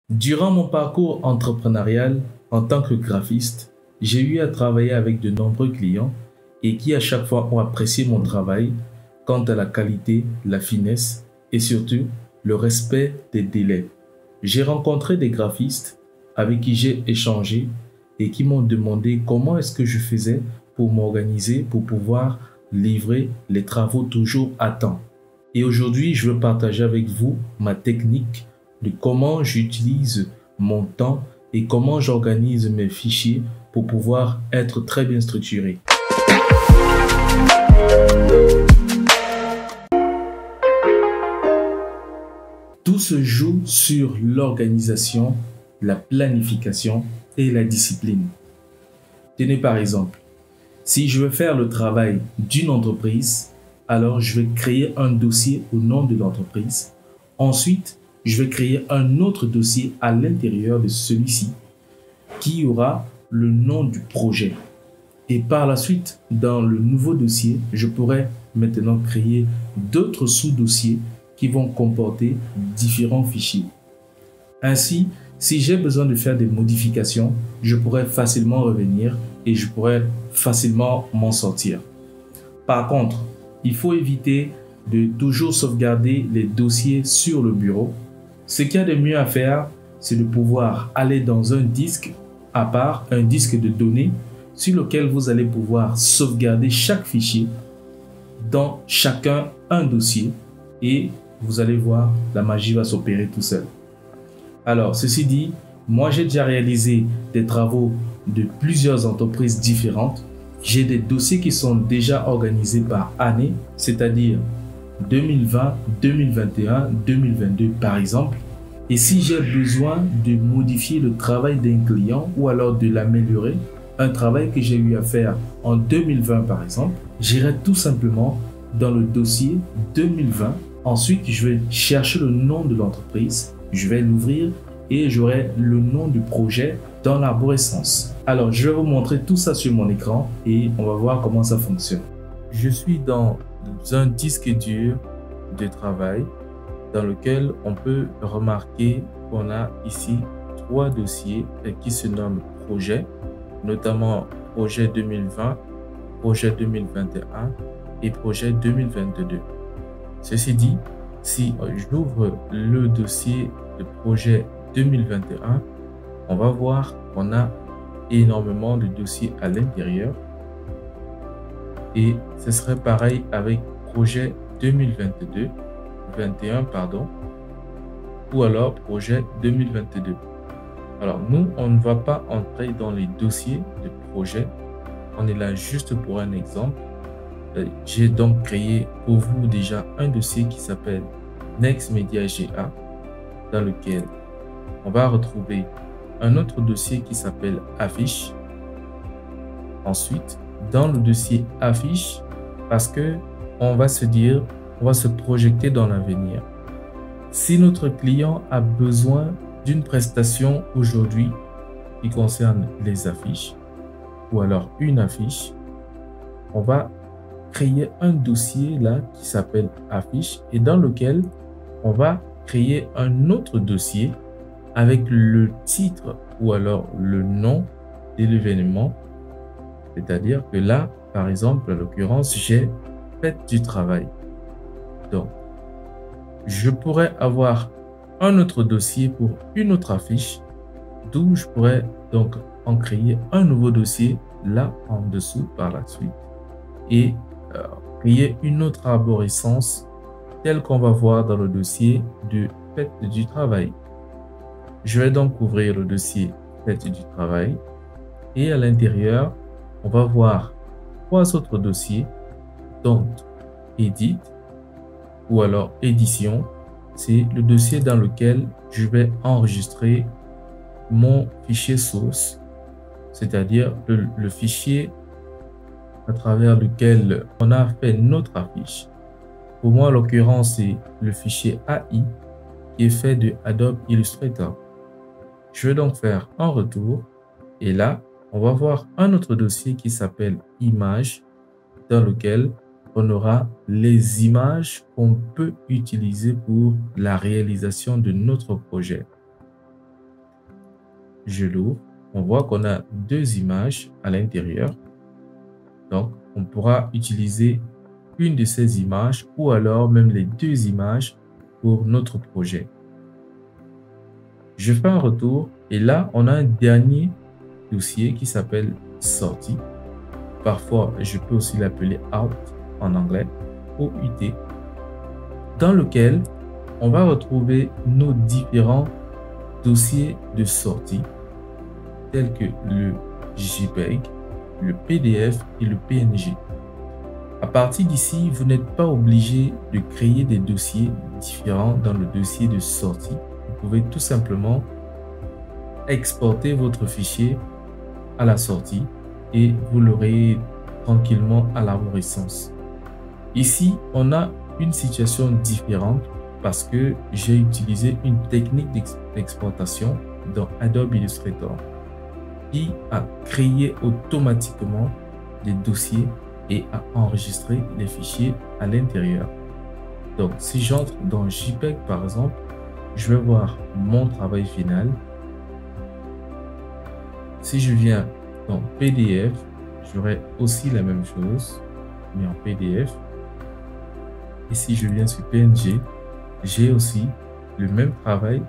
Durant mon parcours entrepreneurial en tant que graphiste, j'ai eu à travailler avec de nombreux clients et qui à chaque fois ont apprécié mon travail quant à la qualité, la finesse et surtout le respect des délais. J'ai rencontré des graphistes avec qui j'ai échangé et qui m'ont demandé comment est-ce que je faisais pour m'organiser, pour pouvoir livrer les travaux toujours à temps. Et aujourd'hui, je veux partager avec vous ma technique de comment j'utilise mon temps et comment j'organise mes fichiers pour pouvoir être très bien structuré. Tout se joue sur l'organisation, la planification et la discipline. Tenez par exemple, si je veux faire le travail d'une entreprise, alors je vais créer un dossier au nom de l'entreprise. Ensuite, je vais créer un autre dossier à l'intérieur de celui-ci qui aura le nom du projet. Et par la suite, dans le nouveau dossier, je pourrais maintenant créer d'autres sous-dossiers qui vont comporter différents fichiers. Ainsi, si j'ai besoin de faire des modifications, je pourrais facilement revenir et je pourrais facilement m'en sortir. Par contre, il faut éviter de toujours sauvegarder les dossiers sur le bureau. Ce qu'il y a de mieux à faire, c'est de pouvoir aller dans un disque à part, un disque de données sur lequel vous allez pouvoir sauvegarder chaque fichier dans chacun un dossier et vous allez voir, la magie va s'opérer tout seul. Alors, ceci dit, moi j'ai déjà réalisé des travaux de plusieurs entreprises différentes. J'ai des dossiers qui sont déjà organisés par année, c'est-à-dire 2020, 2021, 2022 par exemple. Et si j'ai besoin de modifier le travail d'un client ou alors de l'améliorer, un travail que j'ai eu à faire en 2020 par exemple, j'irai tout simplement dans le dossier 2020. Ensuite, je vais chercher le nom de l'entreprise, je vais l'ouvrir et j'aurai le nom du projet dans l'arborescence. Alors, je vais vous montrer tout ça sur mon écran et on va voir comment ça fonctionne. Je suis dans un disque dur de travail dans lequel on peut remarquer qu'on a ici trois dossiers qui se nomment projet, notamment projet 2020, projet 2021 et projet 2022. Ceci dit, si j'ouvre le dossier de projet 2021, on va voir qu'on a énormément de dossiers à l'intérieur. Et ce serait pareil avec projet 2022, 21 pardon, ou alors projet 2022. Alors nous, on ne va pas entrer dans les dossiers de projet. On est là juste pour un exemple. J'ai donc créé pour vous déjà un dossier qui s'appelle Next Media GA, dans lequel on va retrouver un autre dossier qui s'appelle Affiche. Ensuite, dans le dossier Affiche, parce que on va se dire, on va se projeter dans l'avenir. Si notre client a besoin d'une prestation aujourd'hui qui concerne les affiches, ou alors une affiche, on va créer un dossier là qui s'appelle affiche et dans lequel on va créer un autre dossier avec le titre ou alors le nom de l'événement. C'est-à-dire que là, par exemple, en l'occurrence, j'ai fête du travail. Donc, je pourrais avoir un autre dossier pour une autre affiche, d'où je pourrais donc en créer un nouveau dossier là en dessous par la suite et créer une autre arborescence telle qu'on va voir dans le dossier de fête du travail. Je vais donc ouvrir le dossier fête du travail et à l'intérieur, on va voir trois autres dossiers, dont Edit ou alors Édition. C'est le dossier dans lequel je vais enregistrer mon fichier source, c'est-à-dire le fichier à travers lequel on a fait notre affiche. Pour moi, en l'occurrence, c'est le fichier AI qui est fait de Adobe Illustrator. Je vais donc faire un retour et là, on va voir un autre dossier qui s'appelle Images, dans lequel on aura les images qu'on peut utiliser pour la réalisation de notre projet. je l'ouvre, on voit qu'on a deux images à l'intérieur. Donc, on pourra utiliser une de ces images ou alors même les deux images pour notre projet. Je fais un retour et là, on a un dernier dossier qui s'appelle sortie. Parfois, je peux aussi l'appeler out en anglais, OUT, dans lequel on va retrouver nos différents dossiers de sortie tels que le JPEG, le PDF et le PNG. À partir d'ici, vous n'êtes pas obligé de créer des dossiers différents dans le dossier de sortie. Vous pouvez tout simplement exporter votre fichier à la sortie et vous l'aurez tranquillement à l'arborescence. Ici, on a une situation différente parce que j'ai utilisé une technique d'exportation dans Adobe Illustrator qui a créé automatiquement des dossiers et a enregistré les fichiers à l'intérieur. Donc, si j'entre dans JPEG par exemple, je vais voir mon travail final. Si je viens dans PDF, j'aurai aussi la même chose, mais en PDF. Et si je viens sur PNG, j'ai aussi le même travail,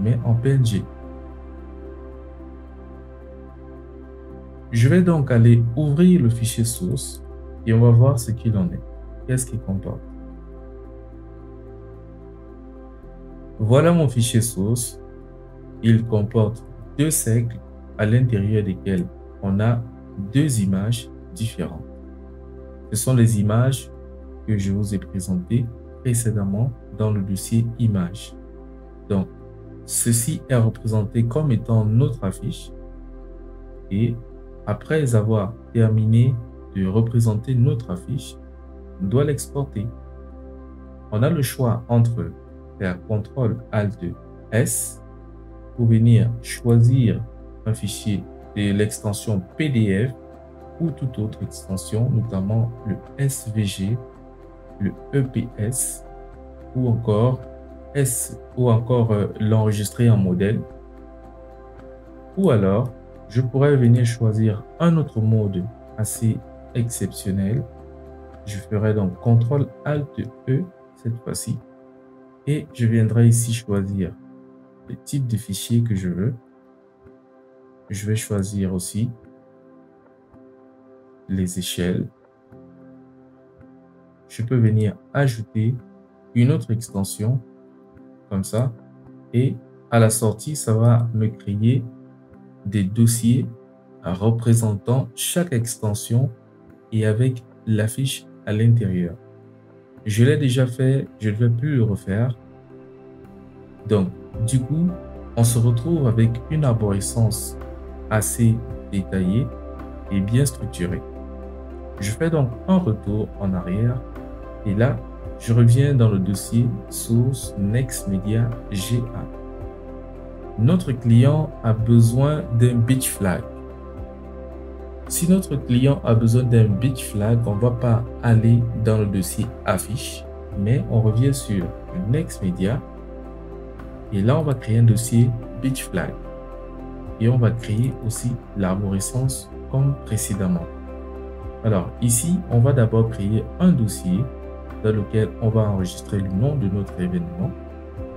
mais en PNG. Je vais donc aller ouvrir le fichier source et on va voir ce qu'il en est. Qu'est-ce qu'il comporte? Voilà mon fichier source. Il comporte deux cercles à l'intérieur desquels on a deux images différentes. Ce sont les images que je vous ai présentées précédemment dans le dossier images. Donc, ceci est représenté comme étant notre affiche. Et après avoir terminé de représenter notre affiche, on doit l'exporter. On a le choix entre faire CTRL-ALT-S pour venir choisir un fichier de l'extension PDF ou toute autre extension, notamment le SVG, le EPS ou encore l'enregistrer en modèle. Ou alors, je pourrais venir choisir un autre mode assez exceptionnel. Je ferai donc CTRL-ALT-E cette fois-ci et je viendrai ici choisir le type de fichier que je veux. Je vais choisir aussi les échelles. Je peux venir ajouter une autre extension comme ça et à la sortie, ça va me créer des dossiers représentant chaque extension et avec l'affiche à l'intérieur. Je l'ai déjà fait, je ne vais plus le refaire. Donc, du coup, on se retrouve avec une arborescence assez détaillée et bien structurée. Je fais donc un retour en arrière et là, je reviens dans le dossier Source Next Media GA. Notre client a besoin d'un beach flag. Si notre client a besoin d'un beach flag, on ne va pas aller dans le dossier affiche, mais on revient sur Next Media et là, on va créer un dossier beach flag et on va créer aussi l'arborescence comme précédemment. Alors ici, on va d'abord créer un dossier dans lequel on va enregistrer le nom de notre événement.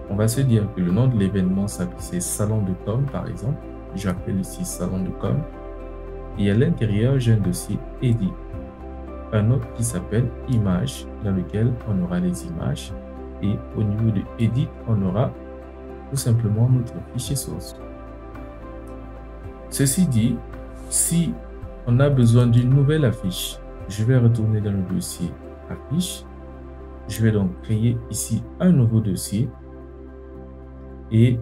On va se dire que le nom de l'événement, c'est salon de com par exemple. J'appelle ici salon de com. Et à l'intérieur, j'ai un dossier edit. Un autre qui s'appelle image, dans lequel on aura les images. Et au niveau de edit, on aura tout simplement notre fichier source. Ceci dit, si on a besoin d'une nouvelle affiche, je vais retourner dans le dossier affiche. Je vais donc créer ici un nouveau dossier et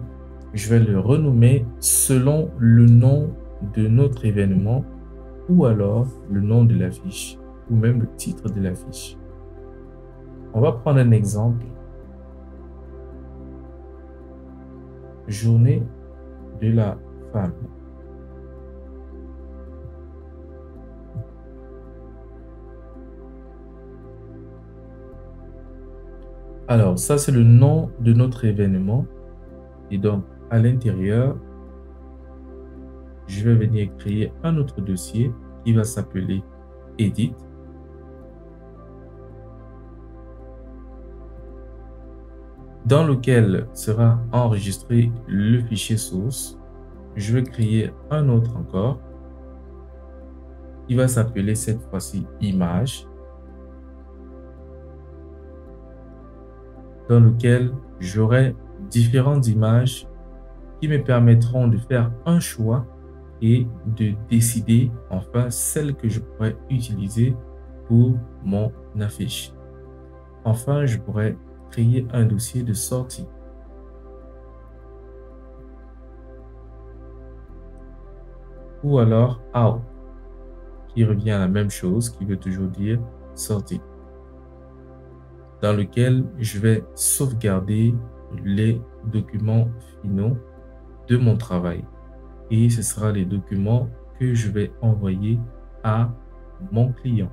je vais le renommer selon le nom de notre événement ou alors le nom de l'affiche ou même le titre de l'affiche. On va prendre un exemple. Journée de la femme. Alors, ça, c'est le nom de notre événement. Et donc, à l'intérieur, je vais venir créer un autre dossier qui va s'appeler Edit. Dans lequel sera enregistré le fichier source. Je vais créer un autre encore. Il va s'appeler cette fois-ci Image. Dans lequel j'aurai différentes images qui me permettront de faire un choix et de décider enfin celle que je pourrais utiliser pour mon affiche. Enfin, je pourrais créer un dossier de sortie. Ou alors Out, qui revient à la même chose, qui veut toujours dire sortie, dans lequel je vais sauvegarder les documents finaux de mon travail. Et ce sera les documents que je vais envoyer à mon client.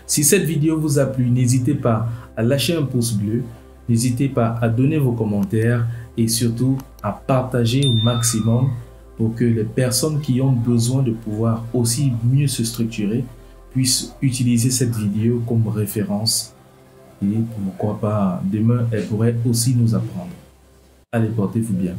Si cette vidéo vous a plu, n'hésitez pas à lâcher un pouce bleu, n'hésitez pas à donner vos commentaires et surtout à partager au maximum pour que les personnes qui ont besoin de pouvoir aussi mieux se structurer puissent utiliser cette vidéo comme référence et pourquoi pas demain elle pourrait aussi nous apprendre. Allez, portez-vous bien.